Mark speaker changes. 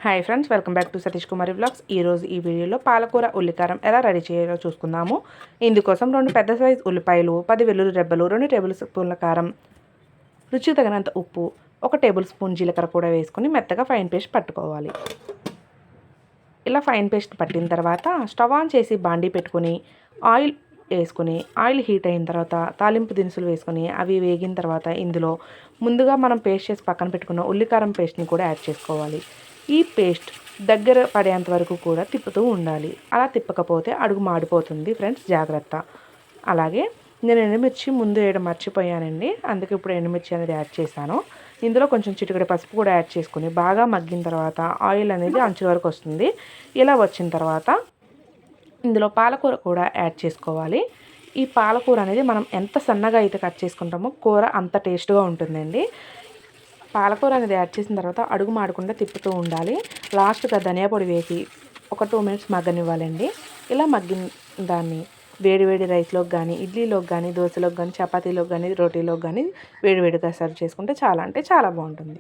Speaker 1: Hi friends, welcome back to Satish Kumari vlogs. ఈరోజు ఈ వీడియోలో పాలకూర ఉల్లికారం ఎలా రెడీ చేయాలో చూసుకుందాము. ఇందుకోసం 2 పెద్ద సైజు ఉల్లిపాయలు, 10 వెల్లుల్లి రెబ్బలు, 2 టేబుల్ స్పూన్ల కారం, రుచికి తగినంత ఉప్పు, 1 టేబుల్ స్పూన్ జీలకర్ర కూడా వేసుకొని మెత్తగా ఫైన్ పేస్ట్ పట్టుకోవాలి. ఇలా ఫైన్ పేస్ట్ పట్టిన తర్వాత స్టవ్ ఆన్ చేసి బాండీ పెట్టుకొని ఆయిల్ వేసుకొని ఆయిల్ హీట్ అయిన తర్వాత తాలింపు దినుసులు వేసుకొని అవి వేగిన తర్వాత ఇందులో ముందుగా మనం పేస్ట్ చేసి పక్కన పెట్టుకున్న ఉల్లికారం పేస్ట్ని కూడా యాడ్ చేసుకోవాలి. ఈ పేస్ట్ దగ్గర పడేంత వరకు కూడా తిప్పుతూ ఉండాలి. అలా తిప్పకపోతే అడుగు మాడిపోతుంది ఫ్రెండ్స్, జాగ్రత్త. అలాగే నేను ఎండుమిర్చి ముందు వేయడం మర్చిపోయానండి, అందుకే ఇప్పుడు ఎండుమిర్చి అనేది యాడ్ చేశాను. ఇందులో కొంచెం చిటికెడు పసుపు కూడా యాడ్ చేసుకుని బాగా మగ్గిన తర్వాత ఆయిల్ అనేది అంచు వరకు వస్తుంది. ఇలా వచ్చిన తర్వాత ఇందులో పాలకూర కూడా యాడ్ చేసుకోవాలి. ఈ పాలకూర అనేది మనం ఎంత సన్నగా అయితే కట్ చేసుకుంటామో కూర అంత టేస్ట్గా ఉంటుందండి. పాలకూర అనేది యాడ్ చేసిన తర్వాత అడుగు మాడకుండా తిప్పుతూ ఉండాలి. లాస్ట్గా ధనియా పొడి వేసి ఒక 2 మినిట్స్ మగ్గనివ్వాలండి. ఇలా మగ్గిన దాన్ని వేడి వేడి రైస్లోకి కానీ, ఇడ్లీలోకి కానీ, దోశలోకి కానీ, చపాతీలోకి కానీ, రోటీలోకి కానీ వేడివేడిగా సర్వ్ చేసుకుంటే చాలా అంటే చాలా బాగుంటుంది.